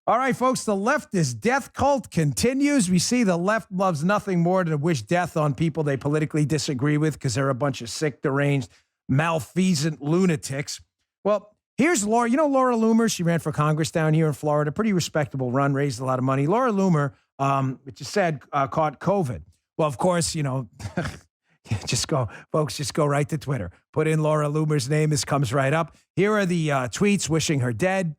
All right, folks, the leftist death cult continues. We see the left loves nothing more than to wish death on people they politically disagree with because they're a bunch of sick, deranged, malfeasant lunatics. Well, here's Laura. You know Laura Loomer? She ran for Congress down here in Florida. Pretty respectable run, raised a lot of money. Laura Loomer, which is said, caught COVID. Well, of course, just go right to Twitter. Put in Laura Loomer's name. This comes right up. Here are the tweets wishing her dead.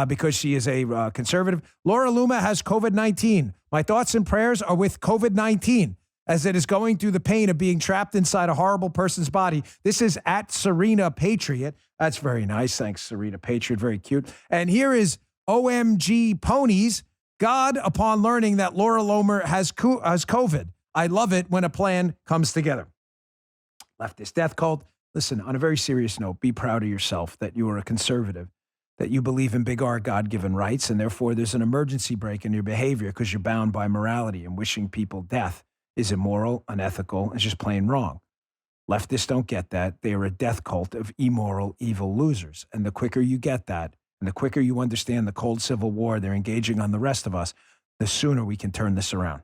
Because she is a conservative. Laura Loomer has COVID-19. My thoughts and prayers are with COVID-19 as it is going through the pain of being trapped inside a horrible person's body. This is at Serena Patriot. That's very nice. Thanks, Serena Patriot. Very cute. And here is OMG Ponies. God, upon learning that Laura Loomer has COVID. I love it when a plan comes together. Leftist death cult. Listen, on a very serious note, be proud of yourself that you are a conservative, that you believe in big R God-given rights, and therefore there's an emergency break in your behavior because you're bound by morality, and wishing people death is immoral, unethical, and just plain wrong. Leftists don't get that. They are a death cult of immoral, evil losers. And the quicker you get that, and the quicker you understand the cold civil war they're engaging on the rest of us, the sooner we can turn this around.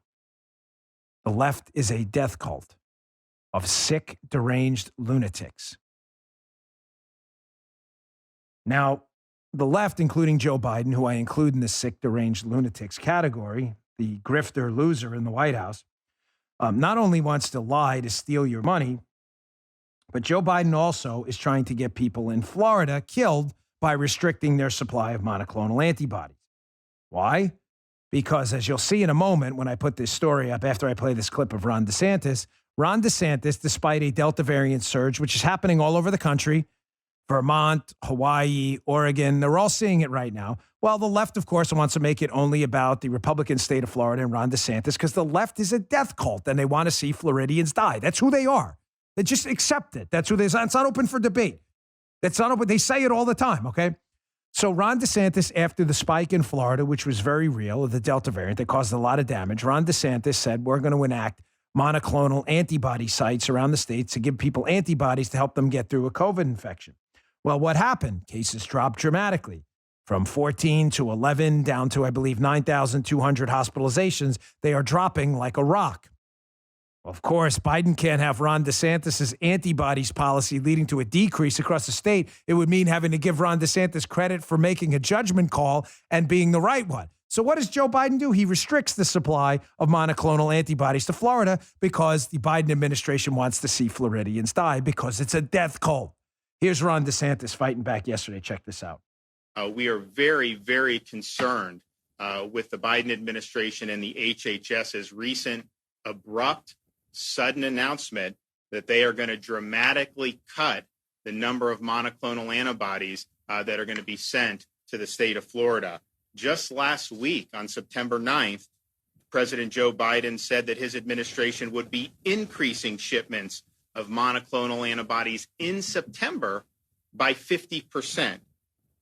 The left is a death cult of sick, deranged lunatics. Now, the left, including Joe Biden, who I include in the sick, deranged lunatics category, the grifter loser in the White House, not only wants to lie to steal your money, but Joe Biden also is trying to get people in Florida killed by restricting their supply of monoclonal antibodies. Why? Because as you'll see in a moment when I put this story up after I play this clip of Ron DeSantis, despite a Delta variant surge, which is happening all over the country, Vermont, Hawaii, Oregon, they're all seeing it right now. Well, the left, of course, wants to make it only about the Republican state of Florida and Ron DeSantis because the left is a death cult and they want to see Floridians die. That's who they are. They just accept it. That's who they are. It's not open for debate. That's not open. They say it all the time, okay? So Ron DeSantis, after the spike in Florida, which was very real, of the Delta variant that caused a lot of damage, Ron DeSantis said, we're going to enact monoclonal antibody sites around the state to give people antibodies to help them get through a COVID infection. Well, what happened? Cases dropped dramatically from 14 to 11 down to, I believe, 9,200 hospitalizations. They are dropping like a rock. Well, of course, Biden can't have Ron DeSantis' antibodies policy leading to a decrease across the state. It would mean having to give Ron DeSantis credit for making a judgment call and being the right one. So what does Joe Biden do? He restricts the supply of monoclonal antibodies to Florida because the Biden administration wants to see Floridians die because it's a death cult. Here's Ron DeSantis fighting back yesterday. Check this out. We are very, very concerned with the Biden administration and the HHS's recent, abrupt, sudden announcement that they are going to dramatically cut the number of monoclonal antibodies that are going to be sent to the state of Florida. Just last week, on September 9th, President Joe Biden said that his administration would be increasing shipments of monoclonal antibodies in September by 50%.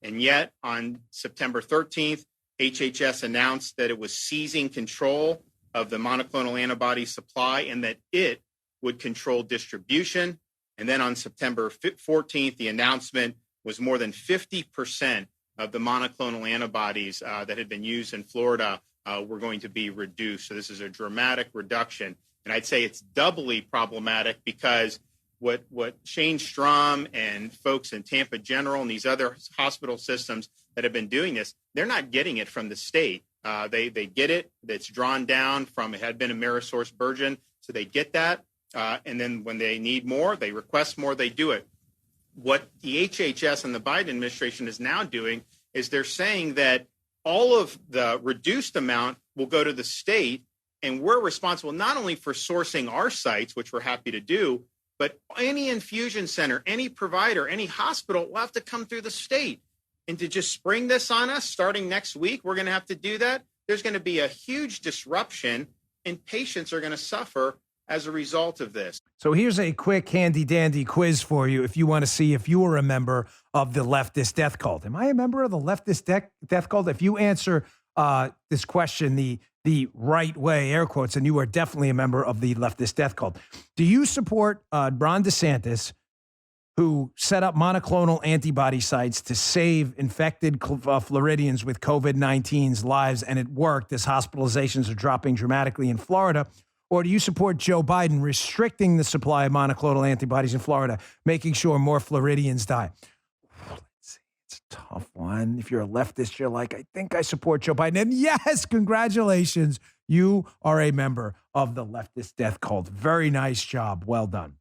And yet, on September 13th, HHS announced that it was seizing control of the monoclonal antibody supply and that it would control distribution. And then on September 14th, the announcement was more than 50% of the monoclonal antibodies that had been used in Florida were going to be reduced. So this is a dramatic reduction. And I'd say it's doubly problematic because what Shane Strom and folks in Tampa General and these other hospital systems that have been doing this, they're not getting it from the state. They get it. It's drawn down from, it had been AmerisourceBergen. So they get that. And then when they need more, they request more, they do it. What the HHS and the Biden administration is now doing is they're saying that all of the reduced amount will go to the state, and we're responsible not only for sourcing our sites, which we're happy to do, but any infusion center, any provider, any hospital will have to come through the state. And to just spring this on us starting next week, we're going to have to do that. There's going to be a huge disruption, and patients are going to suffer as a result of this. So here's a quick handy-dandy quiz for you if you want to see if you are a member of the leftist death cult. Am I a member of the leftist death cult? If you answer this question the right way, air quotes, then you are definitely a member of the leftist death cult. Do you support Ron DeSantis who set up monoclonal antibody sites to save infected Floridians with COVID-19's lives, and it worked as hospitalizations are dropping dramatically in Florida? Or do you support Joe Biden restricting the supply of monoclonal antibodies in Florida, making sure more Floridians die? Let's see. It's a tough one. If you're a leftist, you're like, I think I support Joe Biden. And yes, congratulations. You are a member of the leftist death cult. Very nice job. Well done.